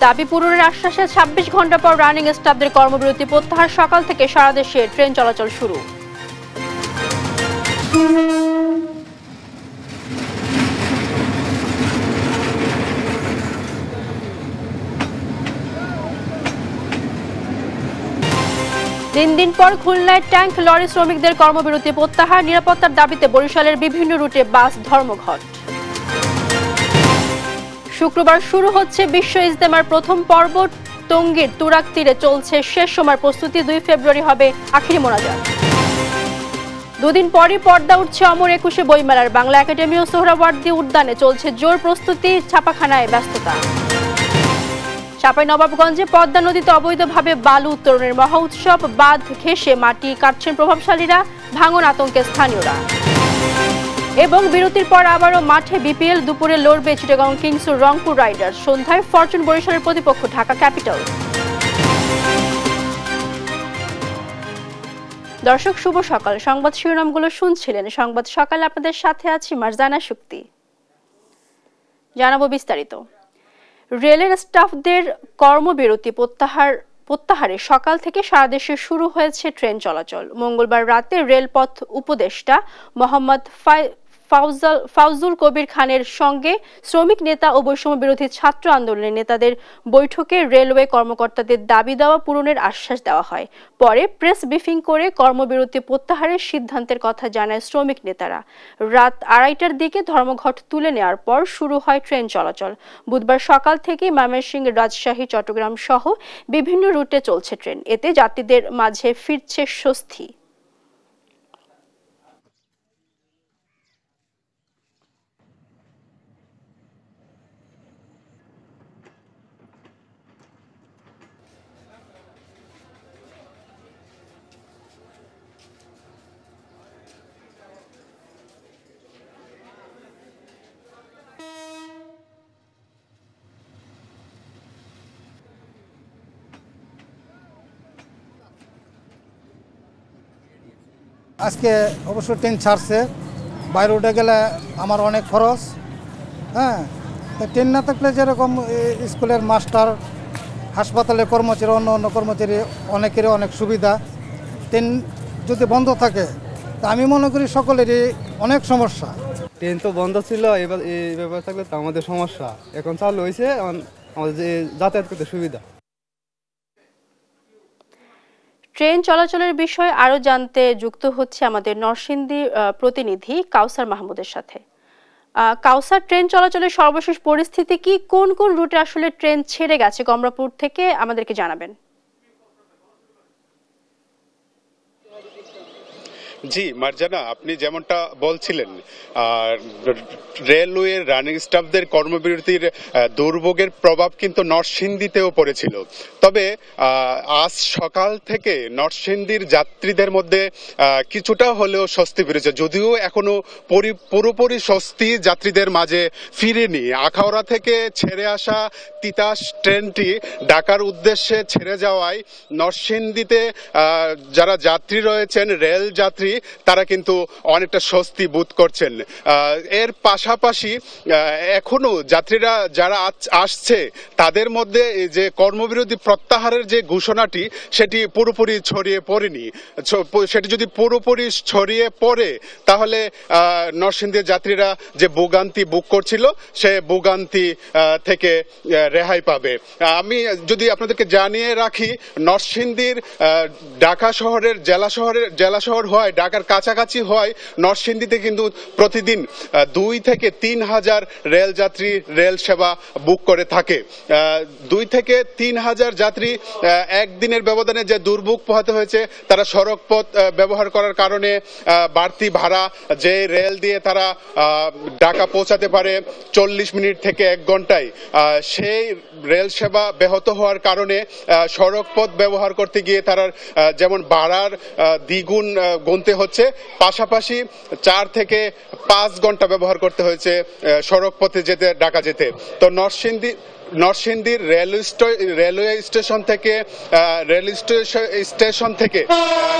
দাবি পূরণের আশ্বাসে ২৬ ঘন্টা পর রানিং স্টাফদের কর্মবিরতি প্রত্যাহার। সকাল থেকে সারা দেশে ট্রেন চলাচল শুরু। দিন পর খুলনায় ট্যাঙ্ক লরি শ্রমিকদের কর্মবিরতি প্রত্যাহার। নিরাপত্তার দাবিতে বরিশালের বিভিন্ন রুটে বাস ধর্মঘট। শুক্রবার শুরু হচ্ছে বিশ্ব ইজতেমার প্রথম পর্ব। টঙ্গীর তুরাগ তীরে চলছে শেষ সময়ের প্রস্তুতি। ২ ফেব্রুয়ারি হবে আখিরি মোনাজাত। দুদিন পরই পর্দা উঠছে অমর ২১ বইমেলার। বাংলা একাডেমি ও সোহরাওয়ার্দী উদ্যানে চলছে জোর প্রস্তুতি। ছাপাখানায় ব্যস্ততা। চাঁপাইনবাবগঞ্জে পদ্মা নদীতে অবৈধভাবে বালু উত্তোলনের মহা উৎসব। বাঁধ ঘেঁষে মাটি কাটছেন প্রভাবশালীরা। ভাঙন আতঙ্কে স্থানীয়রা। এবং বিরতির পর আবারও মাঠে বিপিএল। দুপুরে লড়বে চিটাগং কিংস ও রংপুর রাইডার্স। সন্ধ্যায় ফরচুন বরিশালের প্রতিপক্ষ ঢাকা ক্যাপিটাল। দর্শক শুভ সকাল। সংবাদ শিরোনামগুলো শুনছিলেন। সংবাদ সকালে আপনাদের সাথে আছি মারজানা শুক্তি। জানাবো বিস্তারিত। রেলের স্টাফদের কর্মবিরতি প্রত্যাহারে সকাল থেকে সারা দেশে শুরু হয়েছে ট্রেন চলাচল। মঙ্গলবার রাতে রেলপথ উপদেষ্টা মোহাম্মদ ফাউজুল কবির খানের সঙ্গে শ্রমিক নেতা ও বৈষম্য বিরোধী ছাত্র আন্দোলনের নেতাদের বৈঠকে রেলওয়ে কর্মকর্তাদের দাবি দেওয়া পূরণের আশ্বাস দেওয়া হয়। পরে প্রেস ব্রিফিং করে কর্মবিরতি প্রত্যাহারের সিদ্ধান্তের কথা জানায় শ্রমিক নেতারা। রাত ২:৩০টার দিকে ধর্মঘট তুলে নেওয়ার পর শুরু হয় ট্রেন চলাচল। বুধবার সকাল থেকে ময়মনসিংহ, রাজশাহী, চট্টগ্রাম সহ বিভিন্ন রুটে চলছে ট্রেন। এতে যাত্রীদের মাঝে ফিরছে স্বস্তি। আজকে অবশ্য ট্রেন ছাড়ছে। বাইরে উঠে গেলে আমার অনেক খরচ। হ্যাঁ, ট্রেন না থাকলে যেরকম স্কুলের মাস্টার, হাসপাতালের কর্মচারী, অন্য কর্মচারী অনেকেরই অনেক সুবিধা। ট্রেন যদি বন্ধ থাকে তা আমি মনে করি সকলেরই অনেক সমস্যা। ট্রেন তো বন্ধ ছিল, এবার এই ব্যাপার থাকলে তো আমাদের সমস্যা। এখন চালু হয়েছে, আমাদের যাতায়াত করতে সুবিধা। ট্রেন চলাচলের বিষয়ে আরো জানতে যুক্ত হচ্ছে আমাদের নরসিংদী প্রতিনিধি কাউসার মাহমুদের সাথে। কাউসার, ট্রেন চলাচলের সর্বশেষ পরিস্থিতি কি? কোন কোন রুটে আসলে ট্রেন ছেড়ে গেছে কমলাপুর থেকে, আমাদেরকে জানাবেন। জি মারজানা, আপনি যেমনটা বলছিলেন, রেলওয়ের রানিং স্টাফদের কর্মবিরতির দুর্ভোগের প্রভাব কিন্তু নরসিংদীতেও পড়েছিল। তবে আজ সকাল থেকে নরসিংদীর যাত্রীদের মধ্যে কিছুটা হলেও স্বস্তি ফিরেছে, যদিও এখনো পুরোপুরি স্বস্তি যাত্রীদের মাঝে ফিরেনি। আখাউড়া থেকে ছেড়ে আসা তিতাস ট্রেনটি ঢাকার উদ্দেশ্যে ছেড়ে যাওয়ায় নরসিংদীতে যারা যাত্রী রয়েছেন, রেল যাত্রী, তারা কিন্তু অনেকটা স্বস্তি বোধ করছেন। এর পাশাপাশি এখনো যাত্রীরা যারা আসছে তাদের মধ্যে যে কর্মবিরতি প্রত্যাহারের যে ঘোষণাটি সেটি পুরোপুরি ছড়িয়ে পড়েনি। সেটি যদি পুরোপুরি ছড়িয়ে পড়ে তাহলে নরসিংদীর যাত্রীরা যে ভোগান্তি ভোগ করছিল সে ভোগান্তি থেকে রেহাই পাবে। আমি যদি আপনাদেরকে জানিয়ে রাখি, নরসিংদীর ঢাকা শহরের জেলা শহর হয়, ঢাকার কাছাকাছি হয়, নরসিংদীতে কিন্তু প্রতিদিন 2 থেকে 3 হাজার রেল যাত্রী রেল সেবা বুক করে থাকে। 2 থেকে 3 হাজার যাত্রী একদিনের ব্যবধানে যে দুর্ভোগ পোহাতে হয়েছে, তারা সড়ক পথ ব্যবহার করার কারণে বাড়তি ভাড়া, যে রেল দিয়ে তারা ঢাকা পৌঁছাতে পারে 40 মিনিট থেকে 1 ঘন্টায়, সেই রেল সেবা ব্যাহত হওয়ার কারণে সড়ক পথ ব্যবহার করতে গিয়ে তারা যেমন ভাড়ার দ্বিগুণ গুনতে হচ্ছে, পাশাপাশি 4 থেকে 5 ঘন্টা ব্যবহার করতে হয়েছে সড়ক পথে যেতে, ঢাকা যেতে। তো নরসিংদীর রেলওয়ে স্টেশন থেকে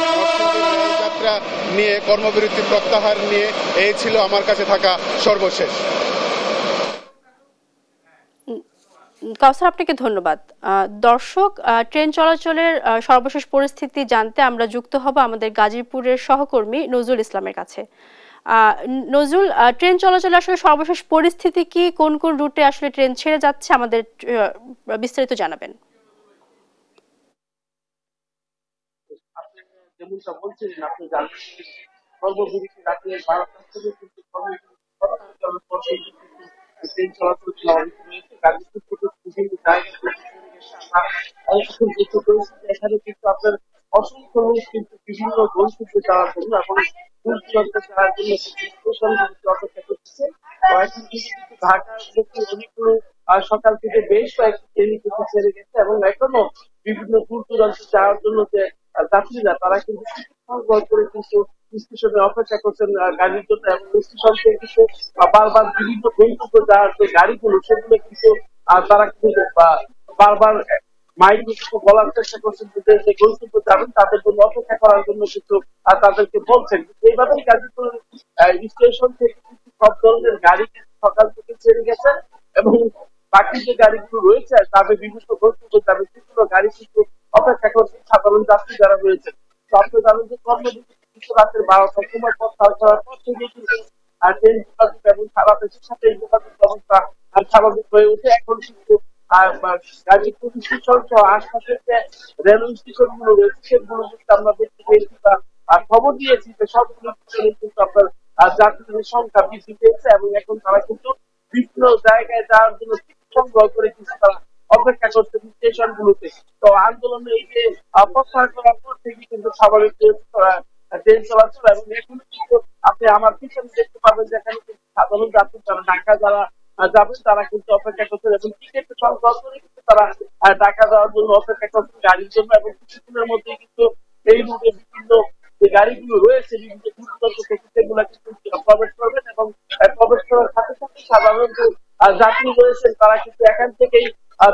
নরসিংদীর রেলযাত্রা নিয়ে কর্মবিরতি প্রত্যাহার নিয়ে এই ছিল আমার কাছে থাকা সর্বশেষ। কাউসার, আপনাকে ধন্যবাদ। দর্শক, ট্রেন চলাচলের সর্বশেষ পরিস্থিতি জানতে আমরা যুক্ত হব আমাদের গাজীপুরের সহকর্মী নজরুল ইসলামের কাছে। নজরুল, ট্রেন চলাচলের আসলে সর্বশেষ পরিস্থিতি কি? কোন কোন রুটে আসলে ট্রেন ছেড়ে যাচ্ছে, আমাদের বিস্তারিত জানাবেন। যেমনটা বলছিলেন, আপনি জানেন সর্ববিরতি রাতে 12টা থেকে কিন্তু ট্রেন চলাচল স্বাভাবিক রয়েছে। গাজীপুর থেকে বিভিন্ন জায়গায় এখানে কিন্তু আপনার অসংখ্য লোক কিন্তু বিভিন্ন গন্তব্যে যাওয়ার জন্য এবং দূর দূরান্তে যাওয়ার জন্য স্টেশনগুলোতে অপেক্ষা করতেছে। এখন কিন্তু ঢাকার ক্ষেত্রে অনেকগুলো সকাল থেকে বেশ কয়েকটি ট্রেন কিন্তু ছেড়ে গেছে এবং এখনো বিভিন্ন দূর দূরান্তে যাওয়ার জন্য যে যাত্রীরা তারা কিন্তু সংগ্রহ করে কিন্তু স্টেশনে অপেক্ষা করছেন গাড়ির জন্য এবং স্টেশন থেকে কিন্তু বারবার বিভিন্ন গন্তব্য যাওয়ার যে গাড়িগুলো সেগুলো কিন্তু তারা কিন্তু বারবার মাইক কিছু বলার চেষ্টা করছেন যে গন্তব্য যাবেন তাদের জন্য অপেক্ষা করার জন্য কিছু তাদেরকে বলছেন। এইভাবেই গাজীপুর স্টেশন থেকে কিন্তু সব ধরনের গাড়ি সকাল থেকে ছেড়ে গেছে এবং বাকি যে গাড়িগুলো রয়েছে তাদের বিভিন্ন গন্তব্য যাবে সেগুলো গাড়ি কিন্তু অপেক্ষা করছেন সাধারণ যাত্রী যারা রয়েছেন। তো আপনি জানেন যে কর্মবিরতি রাতের 12টার সময় পর থেকে কিন্তু ট্রেন যোগাযোগ এবং সারা দেশের সাথে এই যোগাযোগ ব্যবস্থা স্বাভাবিক হয়ে ওঠে। এখন কিন্তু গাজীপুর স্টেশন সহ আশপাশের যে রেলওয়ে স্টেশন গুলো রয়েছে সেগুলো কিন্তু আমরা দেখতে পেয়েছি বা খবর দিয়েছি যে সবগুলো স্টেশনে কিন্তু আপনার যাত্রীদের সংখ্যা বৃদ্ধি পেয়েছে এবং এখন তারা কিন্তু বিভিন্ন জায়গায় যাওয়ার জন্য সংগ্রহ করে কিন্তু তারা অপেক্ষা করছে স্টেশন গুলোতে। তো আন্দোলনে এই যে প্রত্যাহার করার পর থেকে কিন্তু স্বাভাবিক ট্রেন চলাচল এবং এখন কিন্তু আপনি আমার পিছনে দেখতে পাবেন যে এখানে কিন্তু সাধারণ যাত্রী যারা ঢাকা যারা যাবেন তারা কিন্তু অপেক্ষা করছেন এবং টিকিট সংগ্রহ করে কিন্তু তারা ঢাকা যাওয়ার জন্য অপেক্ষা করছেন গাড়ির জন্য এবং কিছুদিনের মধ্যে কিন্তু এই রুটে বিভিন্ন যে গাড়িগুলো রয়েছে বিভিন্ন সেগুলো কিন্তু প্রবেশ করবেন এবং প্রবেশ করার সাথে সাথে সাধারণ যে যাত্রী রয়েছেন তারা কিন্তু এখান থেকেই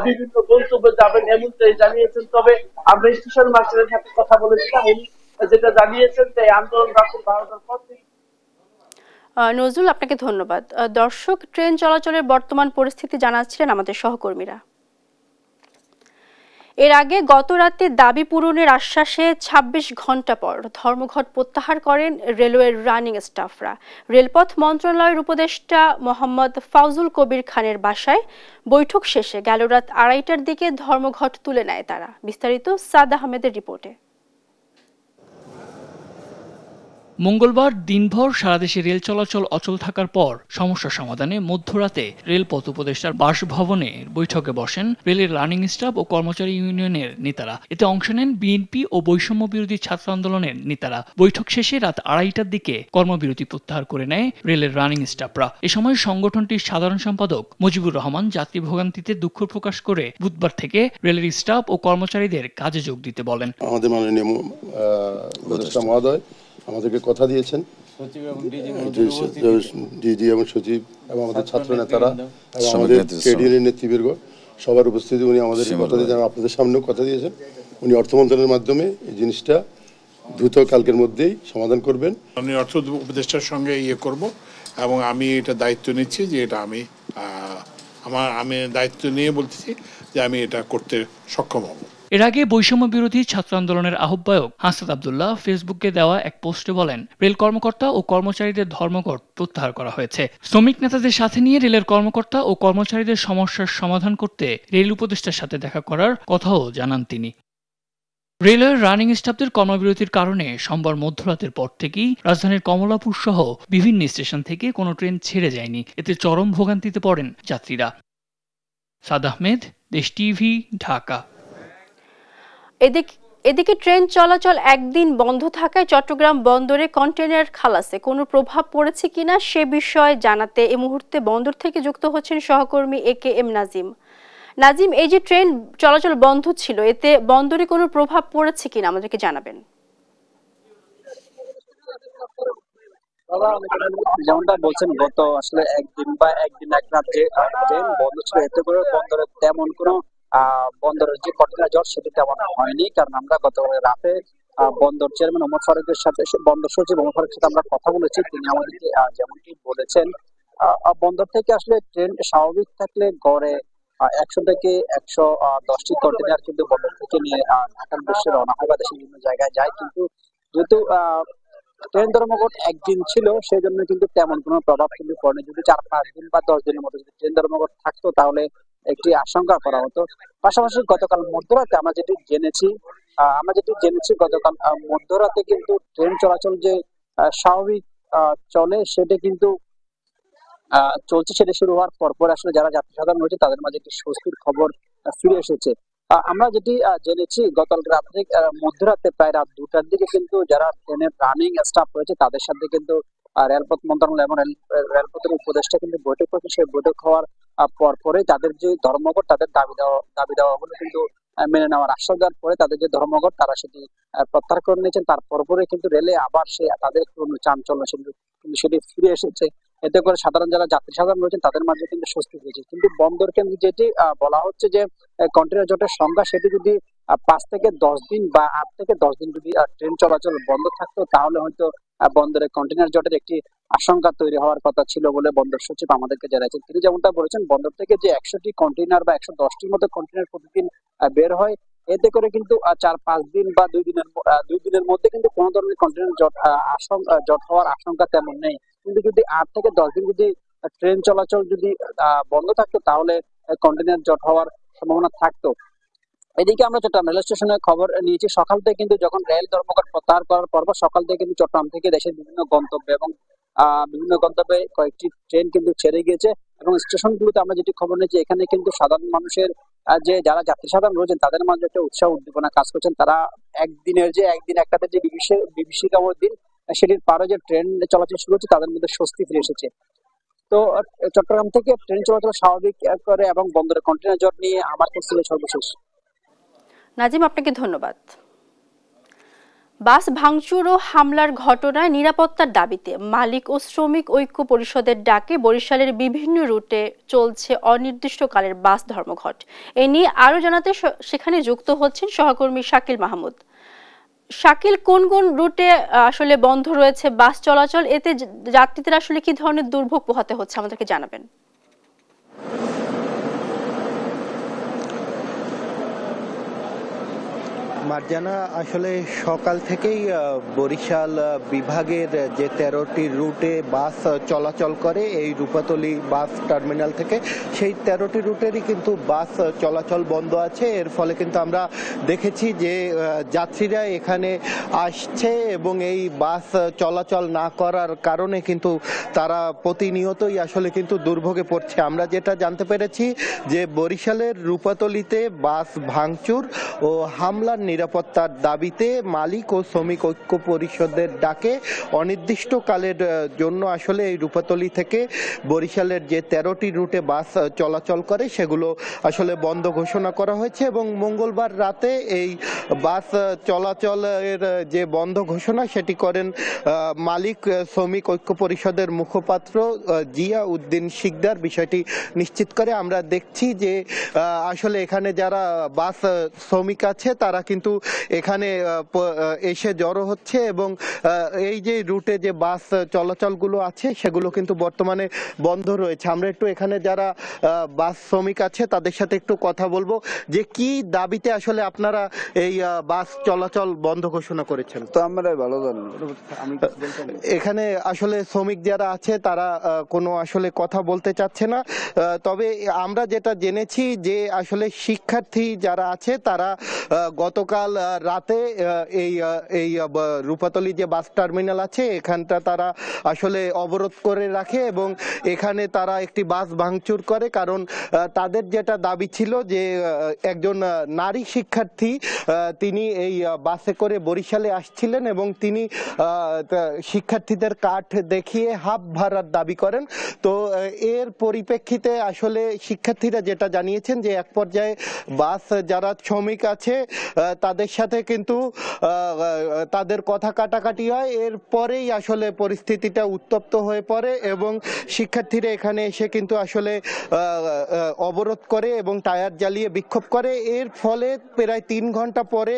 বিভিন্ন গন্তব্যে যাবেন এমনটাই জানিয়েছেন। তবে আমরা স্টেশন মাস্টারের সাথে কথা বলেছিলাম, উনি যেটা জানিয়েছেন যে আন্দোলন রাতের 12টার পর থেকে। নজরুল, আপনাকে ধন্যবাদ। দর্শক, ট্রেন চলাচলের বর্তমান পরিস্থিতি জানাচ্ছিলেন আমাদের সহকর্মীরা। এর আগে গত রাতে দাবি পূরণের আশ্বাসে ২৬ ঘন্টা পর ধর্মঘট প্রত্যাহার করেন রেলওয়ের রানিং স্টাফরা। রেলপথ মন্ত্রণালয়ের উপদেষ্টা মোহাম্মদ ফাউজুল কবির খানের বাসায় বৈঠক শেষে গেল রাত ২:৩০টার দিকে ধর্মঘট তুলে নেয় তারা। বিস্তারিত সাদ আহমেদের রিপোর্টে। মঙ্গলবার দিনভর সারা দেশে রেল চলাচল অচল থাকার পর সমস্যা সমাধানে মধ্যরাতে রেলপথ উপদেষ্টার বাসভবনে বৈঠকে বসেন রেলের রানিং স্টাফ ও কর্মচারী ইউনিয়নের নেতারা। এতে অংশ নেন বিএনপি ও বৈষম্য বিরোধী ছাত্র আন্দোলনের নেতারা। বৈঠক শেষে রাত ২:৩০টার দিকে কর্মবিরতি প্রত্যাহার করে নেয় রেলের রানিং স্টাফরা। এ সময় সংগঠনটির সাধারণ সম্পাদক মুজিবুর রহমান যাত্রী ভোগান্তিতে দুঃখ প্রকাশ করে বুধবার থেকে রেলের স্টাফ ও কর্মচারীদের কাজে যোগ দিতে বলেন। আমাদের মাননীয় উপদেষ্টা মহোদয় আমাদেরকে কথা দিয়েছেন, ডিজি এবং সচিব এবং আমাদের ছাত্র নেতারা এবং আমাদের ট্রেড ইউনিয়ন নেতৃবৃন্দ সবার উপস্থিতি উনি আমাদের কথা দিয়েছেন, আপনাদের সামনেও কথা দিয়েছেন। উনি অর্থ মন্ত্রণালয়ের মাধ্যমে এই জিনিসটা দ্রুত কালকের মধ্যেই সমাধান করবেন। আমি অর্থ উপদেষ্টার সঙ্গে করব এবং আমি এটা দায়িত্ব নিচ্ছি যে এটা আমি দায়িত্ব নিয়ে বলতেছি যে আমি এটা করতে সক্ষম হব। এর আগে বৈষম্য বিরোধী ছাত্র আন্দোলনের আহ্বায়ক হাসনাত আব্দুল্লাহ ফেসবুকে দেওয়া এক পোস্টে বলেন, রেল কর্মকর্তা ও কর্মচারীদের ধর্মঘট প্রত্যাহার করা হয়েছে। শ্রমিক নেতাদের সাথে নিয়ে রেলের কর্মকর্তা ও কর্মচারীদের সমস্যার সমাধান করতে রেল উপদেষ্টার সাথে দেখা করার কথাও জানান তিনি। রেলওয়ের রানিং স্টাফদের কর্মবিরতির কারণে সোমবার মধ্যরাতের পর থেকেই রাজধানীর কমলাপুর সহ বিভিন্ন স্টেশন থেকে কোনো ট্রেন ছেড়ে যায়নি। এতে চরম ভোগান্তিতে পড়েন যাত্রীরা। সাদ আহমেদ, দেশ টিভি, ঢাকা। এদিকে ট্রেন চলাচল একদিন বন্ধ থাকায় চট্টগ্রাম বন্দরে কন্টেইনার খালাসে কোনো প্রভাব পড়েছে কিনা সে বিষয়ে জানাতে এই মুহূর্তে বন্দর থেকে যুক্ত হচ্ছেন সহকর্মী AKM নাজিম। নাজিম, এই যে ট্রেন চলাচল বন্ধ ছিল, এতে বন্দরে কোনো প্রভাব পড়েছে কিনা আমাদেরকে জানাবেন। যেমনটা বলছেন, গত আসলে একদিন বা একদিন এক রাত যে ট্রেন বন্ধ ছিল, এতে করে বন্দরে তেমন কোনো বন্দরের যে কন্টেইনার জট সেটা তেমন হয়নি। কারণ আমরা গত রাতে বন্দর চেয়ারম্যান ওমর ফারুকের সাথে, বন্দর সচিব ওমর ফারুকের সাথে আমরা কথা বলেছি। তিনি আমাদেরকে যেমনটি বলেছেন, বন্দর থেকে আসলে ট্রেন স্বাভাবিক থাকলে গড়ে 100 থেকে 110টি কন্টেইনার কিন্তু বন্দর থেকে নিয়ে ঢাকার উদ্দেশ্যে রওনা হয় বা দেশের বিভিন্ন জায়গায় যায়। কিন্তু যেহেতু ট্রেন ধর্মঘট একদিন ছিল, সেই জন্য কিন্তু তেমন কোনো প্রভাব কিন্তু পড়েনি। যদি 4-5 দিন বা 10 দিনের মতো যদি ট্রেন ধর্মঘট থাকতো তাহলে একটি আশঙ্কা করা হতো। পাশাপাশি গতকাল মধ্যরাতে আমরা যেটি জেনেছি গতকাল মধ্যরাতে কিন্তু ট্রেন চলাচল যে স্বাভাবিক চলে সেটা কিন্তু চলছে। সেটা শুরু হওয়ার পরপর আসলে যারা যাত্রী সাধারণ রয়েছে তাদের মাঝে একটি স্বস্তির খবর ফিরে এসেছে। আমরা যেটি জেনেছি গতকাল রাত্রে মধ্যরাতে প্রায় রাত 2টার দিকে কিন্তু যারা ট্রেনের রানিং স্টাফ রয়েছে তাদের সাথে কিন্তু রেলপথ মন্ত্রণালয় এবং রেলপথের উপদেষ্টা কিন্তু বৈঠক করেছে। সেই বৈঠক হওয়ার পরে তাদের যে ধর্মঘট, তাদের দাবি দেওয়াগুলো কিন্তু মেনে নেওয়ার আশ্বাস দেওয়ার পরে তাদের যে ধর্মঘট তারা সেটি প্রত্যাহার করে নিয়েছেন। তারপরে কিন্তু রেলে আবার তাদের একটু চাঞ্চল্য কিন্তু সেটি ফিরে এসেছে। এতে করে যারা যাত্রী সাধারণ রয়েছেন তাদের মাঝে কিন্তু স্বস্তি হয়েছে। কিন্তু বন্দর কেন্দ্রে যেটি বলা হচ্ছে যে কন্টেইনার জটের সংখ্যা সেটি যদি 5 থেকে 10 দিন বা 8 থেকে 10 দিন যদি ট্রেন চলাচল বন্ধ থাকতো তাহলে হয়তো বন্দরে কন্টেইনার জটের একটি আশঙ্কা তৈরি হওয়ার কথা ছিল বলে বন্দর সচিব আমাদেরকে জানিয়েছেন। তিনি যেমনটা বলেছেন, বন্দর থেকে যে 100টি কন্টেইনার বা 110টির মতো কন্টেইনার প্রতিদিন বের হয়, এতে করে কিন্তু 4-5 দিন বা 2 দিনের মধ্যে কিন্তু কোনো ধরনের কন্টেইনার জট হওয়ার আশঙ্কা তেমন নেই। কিন্তু যদি 8 থেকে 10 দিন যদি ট্রেন চলাচল যদি বন্ধ থাকতো তাহলে কন্টেইনার জট হওয়ার সম্ভাবনা থাকতো। এদিকে আমরা চট্টগ্রাম রেল স্টেশনে খবর নিয়েছি, সকাল থেকে কিন্তু যখন রেল ধর্মঘট প্রত্যাহার করার পর সকাল থেকে কিন্তু চট্টগ্রাম থেকে দেশের বিভিন্ন গন্তব্যে কয়েকটি ট্রেন কিন্তু ছেড়ে গিয়েছে এবং স্টেশনগুলোতে আমরা যেটি খবর নিয়েছি এখানে কিন্তু সাধারণ মানুষের যারা যাত্রী সাধারণ রয়েছেন তাদের মাঝে একটা উৎসাহ উদ্দীপনা কাজ করছেন। তারা একদিন একটাতে যে বিভীষিকাময় দিন সেটির পারে যে ট্রেন চলাচল শুরু হচ্ছে তাদের মধ্যে স্বস্তি ফিরে এসেছে। তো চট্টগ্রাম থেকে ট্রেন চলাচল স্বাভাবিক করে এবং বন্দরে কন্টেইনার জট নিয়ে আমার কাছে ছিল সর্বশেষ। নাজিম, আপনাকে ধন্যবাদ। বাস ভাঙচুর ও হামলার ঘটনায় নিরাপত্তার দাবিতে মালিক ও শ্রমিক ঐক্য পরিষদের ডাকে বরিশালের বিভিন্ন রুটে চলছে অনির্দিষ্টকালের বাস ধর্মঘট। এ নিয়ে আরো জানাতে সেখানে যুক্ত হচ্ছেন সহকর্মী শাকিল মাহমুদ। শাকিল, কোন কোন রুটে আসলে বন্ধ রয়েছে বাস চলাচল, এতে যাত্রীদের আসলে কি ধরনের দুর্ভোগ পোহাতে হচ্ছে আমাদেরকে জানাবেন। মার্জানা, আসলে সকাল থেকেই বরিশাল বিভাগের যে 13টি রুটে বাস চলাচল করে এই রূপাতলী বাস টার্মিনাল থেকে, সেই 13টি রুটেরই কিন্তু বাস চলাচল বন্ধ আছে। এর ফলে কিন্তু আমরা দেখেছি যে যাত্রীরা এখানে আসছে এবং এই বাস চলাচল না করার কারণে কিন্তু তারা প্রতিনিয়তই আসলে কিন্তু দুর্ভোগে পড়ছে। আমরা যেটা জানতে পেরেছি যে বরিশালের রূপাতলীতে বাস ভাঙচুর ও হামলার নিরাপত্তার দাবিতে মালিক ও শ্রমিক ঐক্য পরিষদের ডাকে অনির্দিষ্টকালের জন্য আসলে এই রূপাতলী থেকে বরিশালের যে 13টি রুটে বাস চলাচল করে সেগুলো আসলে বন্ধ ঘোষণা করা হয়েছে এবং মঙ্গলবার রাতে এই বাস চলাচলের যে বন্ধ ঘোষণা সেটি করেন মালিক শ্রমিক ঐক্য পরিষদের মুখপাত্র জিয়া উদ্দিন শিকদার। বিষয়টি নিশ্চিত করে আমরা দেখছি যে আসলে এখানে যারা বাস শ্রমিক আছে তারা কিন্তু এখানে এসে জড়ো হচ্ছে এবং এই যে রুটে যে বাস চলাচলগুলো আছে সেগুলো কিন্তু বর্তমানে বন্ধ রয়েছে। আমরা একটু এখানে যারা বাস শ্রমিক আছে তাদের সাথে একটু কথা বলবো যে কি দাবিতে আসলে আপনারা এই বাস চলাচল বন্ধ ঘোষণা করেছেন। তো আমরা ভালো জানি, এখানে আসলে শ্রমিক যারা আছে তারা কোনো আসলে কথা বলতে চাচ্ছে না। তবে আমরা যেটা জেনেছি যে আসলে শিক্ষার্থী যারা আছে তারা গতকাল রাতে এই রূপাতলী যে বাস টার্মিনাল আছে এখানটা তারা আসলে অবরোধ করে রাখে এবং এখানে তারা একটি বাস ভাঙচুর করে, কারণ তাদের যেটা দাবি ছিল যে একজন নারী শিক্ষার্থী তিনি এই বাসে করে বরিশালে আসছিলেন এবং তিনি শিক্ষার্থীদের কার্ড দেখিয়ে হাফ ভাড়ার দাবি করেন। তো এর পরিপ্রেক্ষিতে আসলে শিক্ষার্থীরা যেটা জানিয়েছেন যে এক পর্যায়ে বাস যারা শ্রমিক আছে তাদের সাথে কিন্তু তাদের কথা কাটাকাটি হয়। এরপরেই আসলে পরিস্থিতিটা উত্তপ্ত হয়ে পড়ে এবং শিক্ষার্থীরা এখানে এসে কিন্তু আসলে অবরোধ করে এবং টায়ার জ্বালিয়ে বিক্ষোভ করে। এর ফলে প্রায় 3 ঘন্টা পরে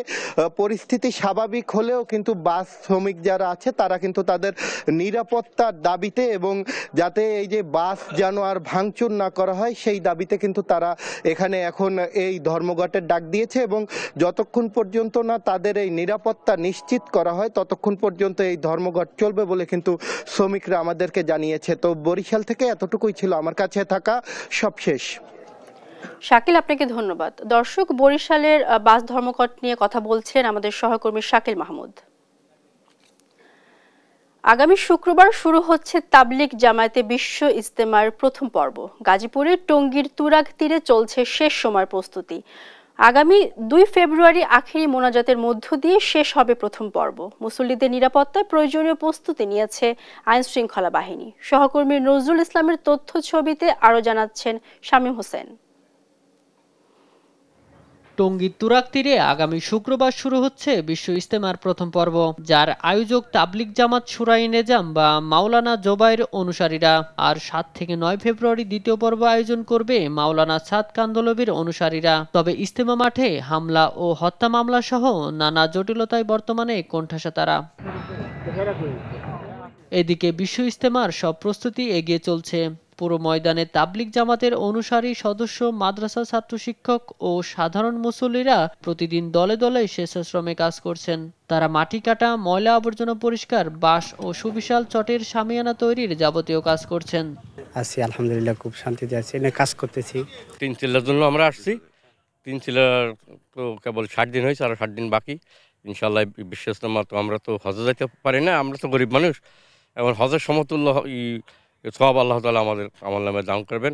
পরিস্থিতি স্বাভাবিক হলেও কিন্তু বাস শ্রমিক যারা আছে তারা কিন্তু তাদের নিরাপত্তার দাবিতে এবং যাতে এই যে বাস যেন আর ভাঙচুর না করা হয় সেই দাবিতে কিন্তু তারা এখানে এখন এই ধর্মঘটের ডাক দিয়েছে এবং যতক্ষণ পর্যন্ত না তাদের এই নিরাপত্তা নিশ্চিত করা হয় ততক্ষণ পর্যন্ত এই ধর্মঘট চলবে বলে কিন্তু শ্রমিকরা আমাদেরকে জানিয়েছে। তো বরিশাল থেকে এতটুকুই ছিল আমার কাছে থাকা সবশেষ। শাকিল, আপনাকে ধন্যবাদ। দর্শক, বরিশালের বাস ধর্মঘট নিয়ে কথা বলছিলেন আমাদের সহকর্মী শাকিল মাহমুদ। আগামী শুক্রবার শুরু হচ্ছে তাবলিগ জামায়াতে বিশ্ব ইজতেমার প্রথম পর্ব। গাজীপুরের টঙ্গীর তুরাগ তীরে চলছে শেষ সময়ের প্রস্তুতি। আগামী 2 ফেব্রুয়ারি আখেরি মোনাজাতের মধ্য দিয়ে শেষ হবে প্রথম পর্ব। মুসল্লিদের নিরাপত্তায় প্রয়োজনীয় প্রস্তুতি নিয়েছে আইন শৃঙ্খলা বাহিনী। সহকর্মী নজরুল ইসলামের তথ্য ছবিতে আরও জানাচ্ছেন শামীম হোসেন। টঙ্গীর তুরাগ তীরে আগামী শুক্রবার শুরু হচ্ছে বিশ্ব ইজতেমার প্রথম পর্ব, যার আয়োজক তাবলিগ জামাত শুরাই নেজাম বা মাওলানা জোবাইর অনুসারীরা। আর 7 থেকে 9 ফেব্রুয়ারি দ্বিতীয় পর্ব আয়োজন করবে মাওলানা সাদ কান্দলবির অনুসারীরা। তবে ইজতেমা মাঠে হামলা ও হত্যা মামলা সহ নানা জটিলতায় বর্তমানে কোণঠাসা তারা। এদিকে বিশ্ব ইজতেমার সব প্রস্তুতি এগিয়ে চলছে। পুরো ময়দানে তাবলিগ জামাতের অনুসারী সদস্য, মাদ্রাসা ছাত্র শিক্ষক ও সাধারণ মুসল্লিরা প্রতিদিন দলে দলে স্বেচ্ছাশ্রমে কাজ করছেন। তারা মাটি কাটা, ময়লা আবর্জনা পরিষ্কার, বাঁশ ও সুবিশাল চটের শামিয়ানা তৈরির যাবতীয় কাজ করছেন। আছি আলহামদুলিল্লাহ, খুব শান্তিতে আছি, এনে কাজ করতেছি। 3 চিল্লার জন্য আমরা আসছি। 3 চিল্লার তো কেবল 60 দিন হয়েছে, আর 60 দিন বাকি। ইনশাল্লাহ বিশ্ব ইজতেমা তো আমরা তো হজে যেতে পারি না, আমরা তো গরিব মানুষ। এবং হজের সমতুল্য সব আল্লাহ তাআলা আমাদের আমল নামে দান করবেন।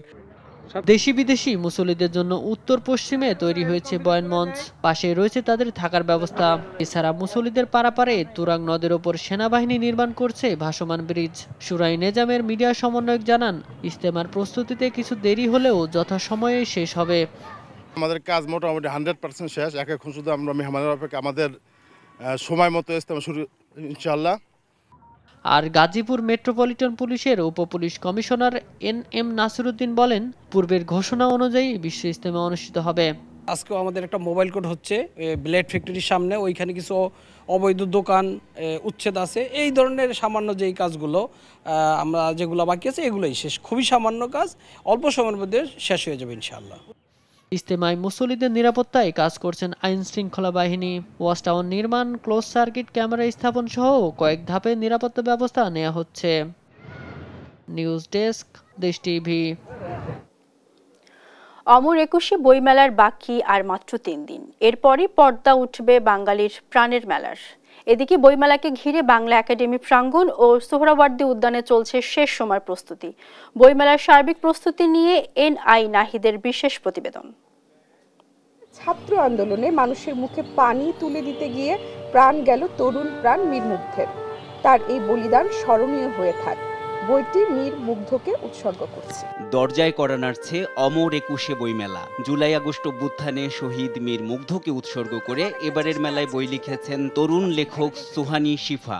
দেশি বিদেশি মুসল্লিদের জন্য উত্তর পশ্চিমে তৈরি হয়েছে বয়ান মঞ্চ, পাশে রয়েছে তাদের থাকার ব্যবস্থা। এছাড়া মুসল্লিদের পারাপারে তুরাগ নদের ওপর সেনাবাহিনী নির্মাণ করছে ভাসমান ব্রিজ। শুরাই নেজামের মিডিয়া সমন্বয়ক জানান, ইজতেমার প্রস্তুতিতে কিছু দেরি হলেও যথাসময়ে শেষ হবে। আমাদের কাজ মোটামুটি 100% শেষ। এখন শুধু আমরা মেহমানের অপেক্ষা, আমাদের সময় মতো ইজতেমা শুরু ইনশাআল্লাহ। আর গাজীপুর মেট্রোপলিটন পুলিশের উপপুলিশ কমিশনার NM নাসিরউদ্দিন বলেন, পূর্বের ঘোষণা অনুযায়ী বিশ্ব ইজতেমা অনুষ্ঠিত হবে। আজকেও আমাদের একটা মোবাইল কোর্ট হচ্ছে ব্লেড ফ্যাক্টরির সামনে, ওইখানে কিছু অবৈধ দোকান উচ্ছেদ আছে। এই ধরনের সামান্য যেই কাজগুলো আমরা যেগুলো বাকি আছে এগুলোই শেষ, খুবই সামান্য কাজ, অল্প সময়ের মধ্যে শেষ হয়ে যাবে ইনশাআল্লাহ। ইজতেমায় মুসল্লিদের নিরাপত্তায় কাজ করছেন আইন শৃঙ্খলা বাহিনী। ওয়াচ টাওয়ার নির্মাণ, ক্লোজ সার্কিট ক্যামেরা স্থাপন সহ কয়েক ধাপে নিরাপত্তা ব্যবস্থা নেওয়া হচ্ছে। নিউজ ডেস্ক, দেশ টিভি। অমর একুশে বইমেলার বাকি আর মাত্র 3 দিন, এরপরই পর্দা উঠবে বাঙালির প্রাণের মেলার। এদিকে বইমেলাকে ঘিরে বাংলা একাডেমি প্রাঙ্গণ ও সোহরাওয়ার্দী উদ্যানে চলছে শেষ সময়ের প্রস্তুতি। বইমেলার সার্বিক প্রস্তুতি নিয়ে NI নাহিদের বিশেষ প্রতিবেদন। ছাত্র আন্দোলনে মানুষের মুখে পানি তুলে দিতে গিয়ে প্রাণ গেল তরুণ প্রাণ মীর মুগ্ধের। তার এই বলিদান স্মরণীয় হয়ে থাক। বইটি মীর মুগ্ধকে উৎসর্গ করছে। দরজায় করা নাড়ছে অমর একুশে বইমেলা। জুলাই আগস্ট অভ্যুত্থানে শহীদ মীর মুগ্ধকে উৎসর্গ করে এবারের মেলায় বই লিখেছেন তরুণ লেখক সুহানী শিফা।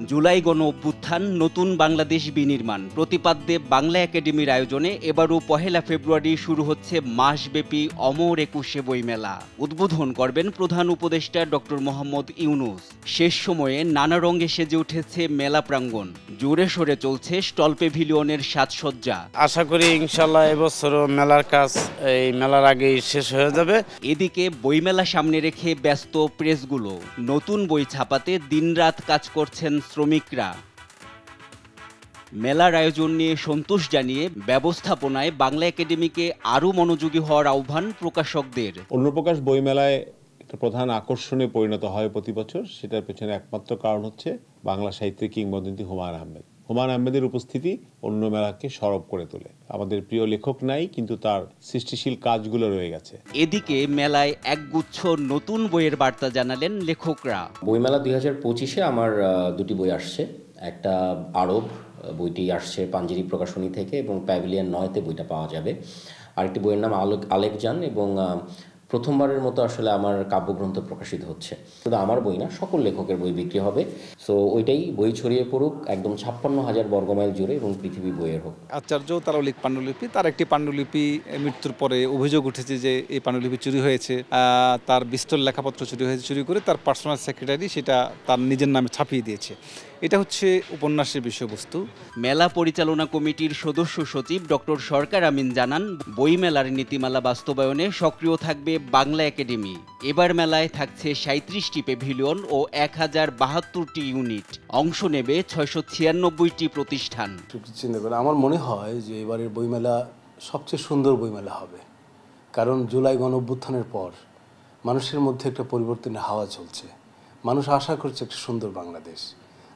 জুলাই গণ অভ্যুত্থান, নতুন বাংলাদেশ বিনির্মাণ প্রতিপাদ্যে বাংলা একাডেমির আয়োজনে এবারও 1 ফেব্রুয়ারি শুরু হচ্ছে মাসব্যাপী অমর একুশে বইমেলা। উদ্বোধন করবেন প্রধান উপদেষ্টা ডক্টর মোহাম্মদ ইউনূস। শেষ সময়ে নানা রঙে সেজে উঠেছে মেলা প্রাঙ্গণ। জোরে সোরে চলছে স্টল পেভিলিয়নের সাজসজ্জা। আশা করি ইনশাল্লাহ এবছরও মেলার কাজ এই মেলার আগেই শেষ হয়ে যাবে। এদিকে বইমেলা সামনে রেখে ব্যস্ত প্রেসগুলো। নতুন বই ছাপাতে দিনরাত কাজ করছেন শ্রমিকরা। মেলার আয়োজন নিয়ে সন্তোষ জানিয়ে ব্যবস্থাপনায় বাংলা একাডেমিকে আরও মনোযোগী হওয়ার আহ্বান প্রকাশকদের। অন্যপ্রকাশ বইমেলায় একটা প্রধান আকর্ষণে পরিণত হয় প্রতি বছর। সেটার পেছনে একমাত্র কারণ হচ্ছে বাংলা সাহিত্যের কিংবদন্তি হুমায়ুন আহমেদ। হুমায়ুন আহমেদের উপস্থিতি অন্য মেলাকে সরব করে তোলে। আমাদের প্রিয় লেখক নাই, কিন্তু তার সৃষ্টিশীল কাজগুলো রয়ে গেছে। এদিকে মেলায় একগুচ্ছ নতুন বইয়ের বার্তা জানালেন লেখকরা। বইমেলা 2025-এ আমার 2টি বই আসছে। একটা আরব বইটি আসছে পাঞ্জেরি প্রকাশনী থেকে এবং প্যাভিলিয়ন 9-তে বইটা পাওয়া যাবে। আরেকটি বইয়ের নাম আলেকজান এবং প্রথমবারের মতো আসলে আমার কাব্যগ্রন্থ প্রকাশিত হচ্ছে। শুধু আমার বই না, সকল লেখকের বই বিক্রি হবে। সো ওইটাই, বই ছড়িয়ে পড়ুক একদম 56,000 বর্গমাইল জুড়ে এবং পৃথিবী বইয়ের হোক। আচার্য তারলিক পাণ্ডুলিপি, তার একটি পাণ্ডুলিপি মৃত্যুর পরে অভিযোগ উঠেছে যে এই পাণ্ডুলিপি চুরি হয়েছে, তার বিস্তর লেখাপত্র চুরি হয়েছে, চুরি করে তার পার্সোনাল সেক্রেটারি সেটা তার নিজের নামে ছাপিয়ে দিয়েছে। এটা হচ্ছে উপন্যাসের বিষয়বস্তু। মেলা পরিচালনা কমিটির সদস্য সচিব ডক্টর সরকার আমিন জানান, বইমেলার নীতিমালা বাস্তবায়নে সক্রিয় থাকবে বাংলা একাডেমি। এবার মেলায় থাকছে 37টি প্যাভিলিয়ন ও 1072টি ইউনিট। অংশ নেবে 696টি প্রতিষ্ঠান। চিন্তা করে আমার মনে হয় যে এবারের বইমেলা সবচেয়ে সুন্দর বইমেলা হবে, কারণ জুলাই গণঅভ্যুত্থানের পর মানুষের মধ্যে একটা পরিবর্তনের হাওয়া চলছে। মানুষ আশা করছে একটা সুন্দর বাংলাদেশ,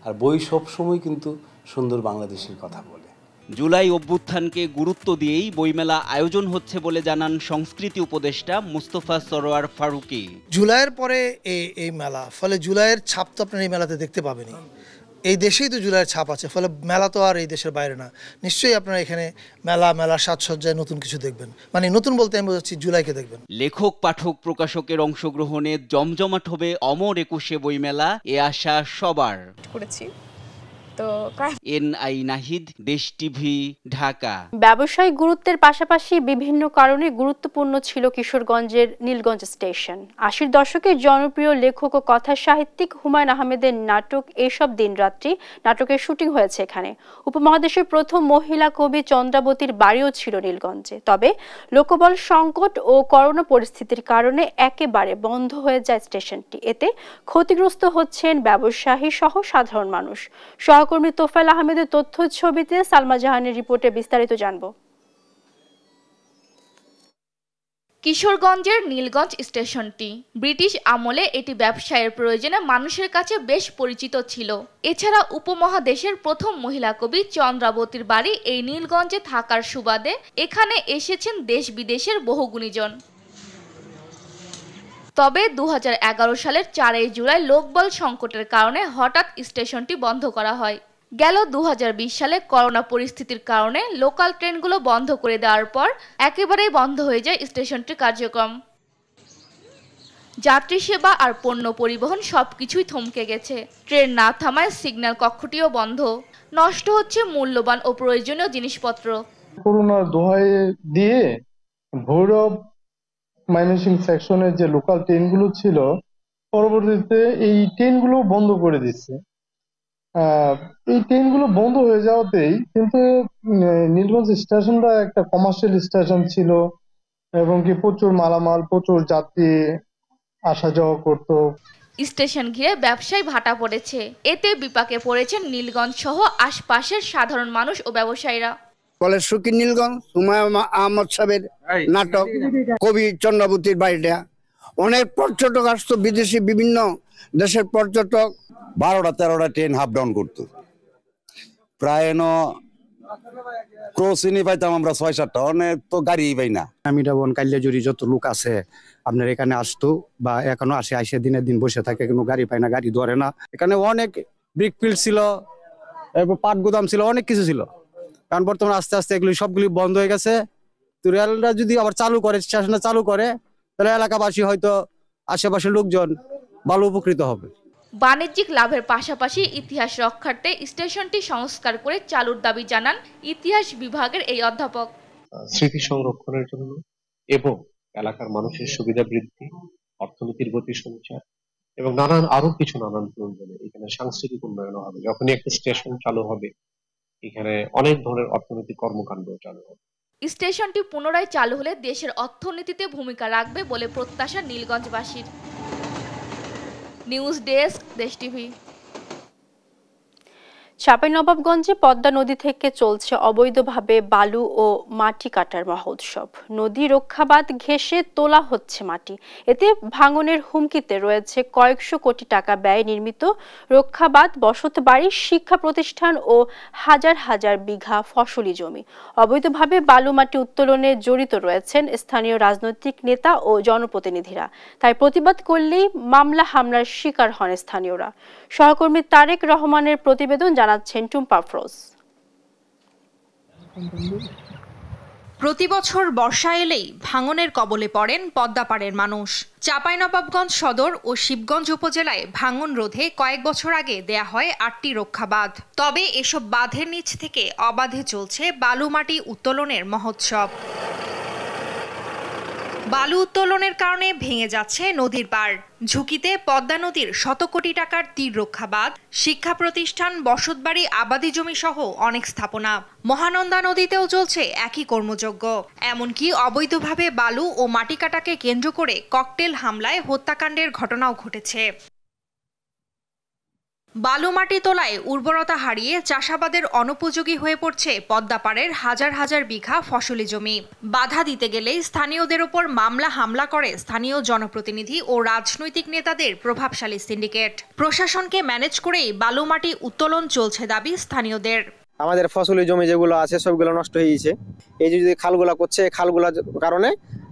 আর বই সবসময় কিন্তু সুন্দর বাংলাদেশের কথা বলে। জুলাই অভ্যুত্থানকে গুরুত্ব দিয়েই বইমেলা আয়োজন হচ্ছে বলে জানান সংস্কৃতি উপদেষ্টা মুস্তফা সরোয়ার ফারুকী। জুলাইয়ের পরে এই মেলা, ফলে জুলাইয়ের ছাপ তো আপনার এই মেলাতে দেখতে পাবেনই। এই দেশেই তো জুলাইয়ের ছাপ আছে, ফলে মেলা তো আর এই দেশের বাইরে না। নিশ্চয়ই আপনারা এখানে মেলার সাজসজ্জায় নতুন কিছু দেখবেন, মানে নতুন বলতে আমি বোঝাচ্ছি জুলাইকে দেখবেন। লেখক, পাঠক, প্রকাশকের অংশগ্রহণে জমজমাট হবে অমর একুশে বইমেলা, এ আশা সবার। এনআই নাহিদ, দেশ টিভি, ঢাকা। ব্যবসায়িক গুরুত্বের পাশাপাশি বিভিন্ন কারণে গুরুত্বপূর্ণ ছিল কিশোরগঞ্জের নীলগঞ্জ স্টেশন। 80-র দশকের জনপ্রিয় লেখক ও কথা সাহিত্যিক হুমায়ুন আহমেদের নাটক এসব দিনরাত্রি নাটকের শুটিং হয়েছে এখানে। উপমহাদেশের প্রথম মহিলা কবি চন্দ্রাবতীর বাড়িও ছিল নীলগঞ্জে। তবে লোকবল সংকট ও করোনা পরিস্থিতির কারণে একেবারে বন্ধ হয়ে যায় স্টেশনটি। এতে ক্ষতিগ্রস্ত হচ্ছেন ব্যবসায়ী সহ সাধারণ মানুষ। সহকর্মী তোফায়েল আহমেদের তথ্য ছবিতে সালমা জাহানের রিপোর্টে বিস্তারিত জানব। কিশোরগঞ্জের নীলগঞ্জ স্টেশনটি ব্রিটিশ আমলে এটি ব্যবসায়ের প্রয়োজনে মানুষের কাছে বেশ পরিচিত ছিল। এছাড়া উপমহাদেশের প্রথম মহিলা কবি চন্দ্রাবতীর বাড়ি এই নীলগঞ্জে থাকার সুবাদে এখানে এসেছেন দেশ বিদেশের বহু গুণীজন। তবে 2011 সালের 4 জুলাই লোকবল সংকটের কারণে হঠাৎ স্টেশনটি বন্ধ করা হয়। গেল 2020 সালে করোনা পরিস্থিতির কারণে লোকাল ট্রেনগুলো বন্ধ করে দেওয়ার পর একেবারেই বন্ধ হয়ে যায় স্টেশনটির কার্যক্রম। যাত্রী সেবা আর পণ্য পরিবহন সবকিছুই থমকে গেছে। ট্রেন না থামায় সিগন্যাল কক্ষটিও বন্ধ। নষ্ট হচ্ছে মূল্যবান ও প্রয়োজনীয় জিনিসপত্র। করোনার দোহাই দিয়ে ভৈরব ময়মনসিংহ সেকশনের যে লোকাল ট্রেনগুলো ছিল, পরবর্তীতে এই ট্রেনগুলো বন্ধ করে দিচ্ছে। এই ট্রেনগুলো বন্ধ হয়ে যাওয়াতেই কিন্তু নীলগঞ্জ স্টেশনটা একটা কমার্শিয়াল স্টেশন ছিল এবং কি প্রচুর মালামাল, প্রচুর যাত্রী আসা যাওয়া করত। স্টেশন ঘিরে ব্যবসায় ভাটা পড়েছে। এতে বিপাকে পড়েছেন নীলগঞ্জ সহ আশপাশের সাধারণ মানুষ ও ব্যবসায়ীরা। কলেজ সুকির নীলগঞ্জ হুমায়ুন আহমদ সাহেবের নাটক কবি চন্দ্রাবতীর বাড়িটা, অনেক পর্যটক আসতো, বিদেশি বিভিন্ন দেশের পর্যটক। 12টা-13টা ট্রেন হাফ ডাউন করতো, প্রায় ক্রসিনি পাইতাম আমরা 6-7টা, অনেক তো গাড়ি পাই না। আমিরাবন, কালিয়াজুরি যত লোক আছে আপনার এখানে আসতো বা এখনো আসে দিনের দিন বসে থাকে, কোনো গাড়ি পায় না, গাড়ি ধরে না। এখানে অনেক ব্রিক ফিল্ড ছিল, পাট গুদাম ছিল, অনেক কিছু ছিল। কারণ বর্তমানে আস্তে আস্তে এগুলি সবগুলি বন্ধ হয়ে গেছে। তো রেলটা যদি আবার চালু করে, স্টেশনটা চালু করে, তাহলে এলাকাবাসী হয়তো আশেপাশের লোকজন ভালো উপকৃত হবে। বাণিজ্যিক লাভের পাশাপাশি ইতিহাস রক্ষার্থে স্টেশনটি সংস্কার করে চালুর দাবি জানান ইতিহাস বিভাগের এই অধ্যাপক। স্মৃতি সংরক্ষণের জন্য এবং এলাকার মানুষের সুবিধা বৃদ্ধি, অর্থনীতির গতি সঞ্চার এবং আরো কিছু নানান প্রয়োজনে এখানে সাংস্কৃতিক উন্নয়ন হবে। যখনই একটা স্টেশন চালু হবে, এখানে অনেক ধরনের অর্থনৈতিক কর্মকাণ্ড চালু হবে। স্টেশনটি পুনরায় চালু হলে দেশের অর্থনীতিতে ভূমিকা রাখবে বলে প্রত্যাশা নীলগঞ্জবাসীর। নিউজ ডেস্ক, দেশ টিভি। চাঁপাইনবাবগঞ্জে পদ্মা নদী থেকে চলছে অবৈধভাবে বালু ও মাটি কাটার মহোৎসব। নদী রক্ষাবাঁধ ঘেঁষে তোলা হচ্ছে মাটি। এতে ভাঙনের হুমকিতে রয়েছে কয়েকশো কোটি টাকা ব্যয়ে নির্মিত রক্ষাবাঁধ, বসতবাড়ি, শিক্ষা প্রতিষ্ঠান ও হাজার হাজার বিঘা ফসলি জমি। অবৈধভাবে বালু মাটি উত্তোলনে জড়িত রয়েছেন স্থানীয় রাজনৈতিক নেতা ও জনপ্রতিনিধিরা। তাই প্রতিবাদ করলেই মামলা হামলার শিকার হন স্থানীয়রা। সহকর্মী তারেক রহমানের প্রতিবেদন জানাচ্ছেন টুম্পা ফ্রোজ। প্রতি বছর বর্ষা এলেই ভাঙনের কবলে পড়েন পদ্মাপাড়ের মানুষ। চাঁপাইনবাবগঞ্জ সদর ও শিবগঞ্জ উপজেলায় ভাঙন রোধে কয়েক বছর আগে দেয়া হয় 8টি রক্ষা বাঁধ। তবে এসব বাঁধের নিচ থেকে অবাধে চলছে বালু মাটি উত্তোলনের মহোৎসব। বালু উত্তোলনের কারণে ভেঙে যাচ্ছে নদীর পাড়। ঝুঁকিতে পদ্মা নদীর শত কোটি টাকার তীর রক্ষা বাঁধ, শিক্ষা প্রতিষ্ঠান, বসতবাড়ি, আবাদি জমি সহ অনেক স্থাপনা। মহানন্দা নদীতেও চলছে একই কর্মযজ্ঞ। এমনকি অবৈধভাবে বালু ও মাটি কাটাকে কেন্দ্র করে ককটেল হামলায় হত্যাকাণ্ডের ঘটনাও ঘটেছে। বালু মাটি তোলায় উর্বরতা হারিয়ে চাষাবাদের অনুপযোগী হয়ে পড়ছে পদ্মাপাড়ের হাজার হাজার বিঘা ফসলি জমি। বাধা দিতে গেলেই স্থানীয়দের ওপর মামলা হামলা করে স্থানীয় জনপ্রতিনিধি ও রাজনৈতিক নেতাদের প্রভাবশালী সিন্ডিকেট। প্রশাসনকে ম্যানেজ করেই বালু মাটি উত্তোলন চলছে দাবি স্থানীয়দের। আমাদের ফসলি জমি যেগুলো আছে সবগুলো নষ্ট হয়ে গেছে। এই যে খালগুলা করছে, খালগুলার কারণে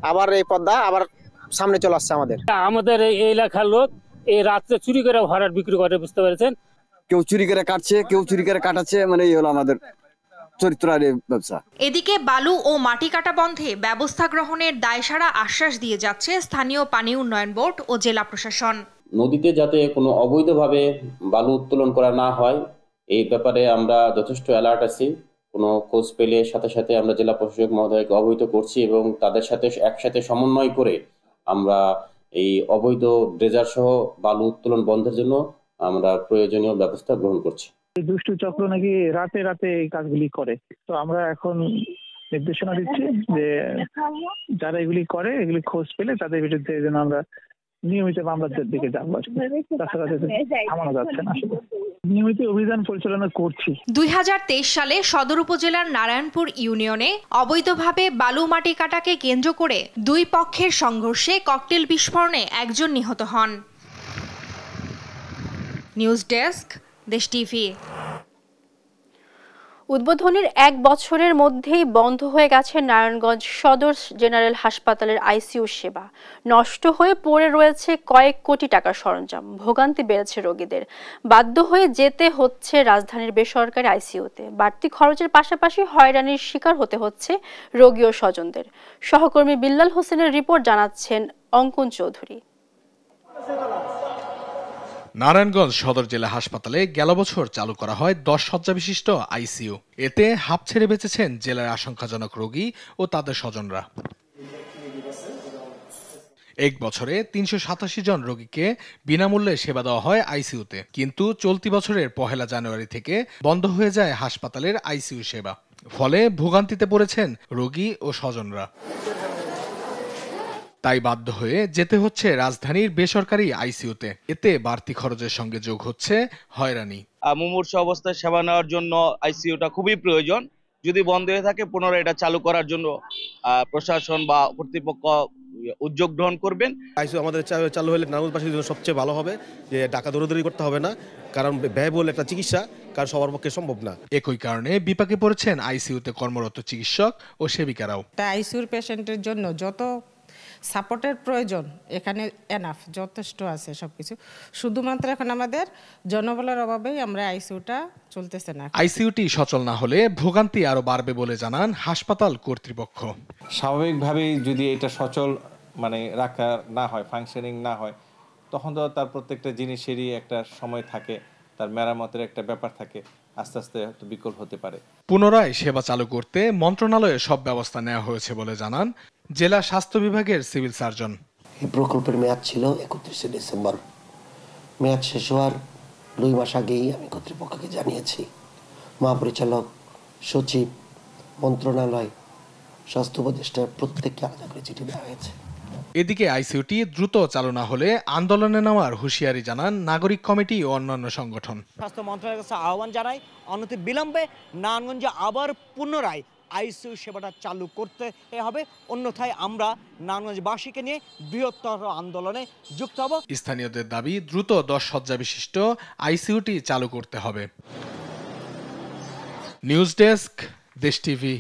আবার এই পদ্মা আবার সামনে চলে আসছে। আমাদের এই এলাকার লোক এই রাত্রে চুরি করে ভরাট বিক্রি করে, বুঝতে পেরেছেন? কেউ চুরি করে কাটছে, কেউ চুরি করে কাটাচ্ছে, মানে এই হলো আমাদের চরিত্রের ব্যবসা। এদিকে বালু ও মাটি কাটা বন্ধে ব্যবস্থা গ্রহণের দায়সারা আশ্বাস দিয়ে যাচ্ছে স্থানীয় পানি উন্নয়ন বোর্ড ও জেলা প্রশাসন। নদীতে যাতে কোনো অবৈধভাবে বালু উত্তোলন করা না হয় এই ব্যাপারে আমরা যথেষ্ট অ্যালার্ট আছি। কোনো খোঁজ পেলে সাথে সাথে আমরা জেলা প্রশাসক মহোদয়কে অবহিত করছি এবং তাদের সাথে একসাথে সমন্বয় করে আমরা এই অবৈধ ড্রেজার সহ বালু উত্তোলন বন্ধের জন্য আমরা প্রয়োজনীয় ব্যবস্থা গ্রহণ করছি। দুষ্টু চক্র নাকি রাতে রাতে এই কাজগুলি করে, তো আমরা এখন নির্দেশনা দিচ্ছি যে যারা এগুলি করে এগুলি খোঁজ পেলে তাদের বিরুদ্ধে যেন আমরা নিয়মিত মামলার দিকে যাবো। তাছাড়া থামানো যাচ্ছে না, নিয়মিত অভিযান পরিচালনা করছি। 2023 সালে সদর উপজেলার নারায়ণপুর ইউনিয়নে অবৈধভাবে বালু মাটি কাটাকে কেন্দ্র করে দুই পক্ষের সংঘর্ষে ককটেল বিস্ফোরণে একজন নিহত হন। নিউজ ডেস্ক, দেশ টিভি। উদ্বোধনের 1 বছরের মধ্যেই বন্ধ হয়ে গেছে নারায়ণগঞ্জ সদর জেনারেল হাসপাতালের আইসিইউ সেবা। নষ্ট হয়ে পড়ে রয়েছে কয়েক কোটি টাকার সরঞ্জাম। ভোগান্তি বেড়েছে রোগীদের। বাধ্য হয়ে যেতে হচ্ছে রাজধানীর বেসরকারি আইসিইউতে। বাড়তি খরচের পাশাপাশি হয়রানির শিকার হতে হচ্ছে রোগী ও স্বজনদের। সহকর্মী বিল্লাল হোসেনের রিপোর্ট জানাচ্ছেন অঙ্কন চৌধুরী। নারায়ণগঞ্জ সদর জেলা হাসপাতালে গেল বছর চালু করা হয় 10 শয্যা বিশিষ্ট আইসিইউ। এতে হাঁপ ছেড়ে বেঁচেছেন জেলার আশঙ্কাজনক রোগী ও তাদের স্বজনরা। 1 বছরে 387 জন রোগীকে বিনামূল্যে সেবা দেওয়া হয় আইসিইউতে, কিন্তু চলতি বছরের 1 জানুয়ারি থেকে বন্ধ হয়ে যায় হাসপাতালের আইসিইউ সেবা। ফলে ভোগান্তিতে পড়েছেন রোগী ও স্বজনরা। তাই বাধ্য হয়ে যেতে হচ্ছে রাজধানীর বেসরকারি আইসিইউতে। এতে বাড়তি খরচের সঙ্গে যোগ হচ্ছে হয়রানি। মুমূর্ষ অবস্থায় সেবা নেওয়ার জন্য আইসিইউটা খুবই প্রয়োজন। যদি বন্ধ হয়ে থাকে পুনরায় এটা চালু করার জন্য প্রশাসন বা কর্তৃপক্ষ উদ্যোগ গ্রহণ করবেন। আইসিইউ আমাদের চালু হলে নারায়ণগঞ্জবাসীর জন্য সবচেয়ে ভালো হবে, যে টাকা দৌড়াদৌড়ি করতে হবে না, কারণ ব্যয়বহুল একটা চিকিৎসা কারণ সবার পক্ষে সম্ভব না। একই কারণে বিপাকে পড়েছেন আইসিইউতে কর্মরত চিকিৎসক ও সেবিকারাও। আইসিইউর পেশেন্টের জন্য যত সাপোর্টের প্রয়োজন এখানে এনাফ যথেষ্ট আছে সবকিছু। শুধুমাত্র এখন আমাদের জনবলের অভাবেই আমরা আইসিইউটা চলতেছে না। আইসিইউটি সচল না হলে ভোগান্তি আরো বাড়বে বলে জানান হাসপাতাল কর্তৃপক্ষ। স্বাভাবিকভাবেই যদি এটা সচল রাখা না হয়, ফাংশনিং না হয়, তখন তো তার প্রত্যেকটা জিনিসেরই একটা সময় থাকে, তার মেরামতের একটা ব্যাপার থাকে, আস্তে আস্তে হয়তো বিকল হতে পারে। পুনরায় সেবা চালু করতে মন্ত্রণালয়ে সব ব্যবস্থা নেওয়া হয়েছে বলে জানান জেলা স্বাস্থ্য বিভাগের সিভিল সার্জন। এই প্রকল্পের মেয়াদ ছিল 31 ডিসেম্বর। মেয়াদ শেষ হওয়ার 2 মাস আগেই আমি কর্তৃপক্ষকে জানিয়েছি। মহাপরিচালক, সচিব, মন্ত্রণালয়, স্বাস্থ্য উপদেষ্টা প্রত্যেককে আলাদা করে চিঠি দেওয়া হয়েছে। এদিকে আইসিইউটি দ্রুত চালু না হলে আন্দোলনে নেওয়ার হুঁশিয়ারি জানান নাগরিক কমিটি ও অন্যান্য সংগঠন। স্বাস্থ্য মন্ত্রণালয়ের কাছে আহ্বান জানাই অনতি বিলম্বে নারায়ণগঞ্জে আবার পুনরায় আইসিইউ সেবাটা চালু করতে হবে, অন্যথায় আমরা নারায়ণগঞ্জবাসীকে নিয়ে বৃহত্তর আন্দোলনে যুক্ত হব। স্থানীয়দের দাবি দ্রুত 10 শয্যা বিশিষ্ট আইসিইউটি চালু করতে হবে। নিউজ ডেস্ক, দেশ টিভি।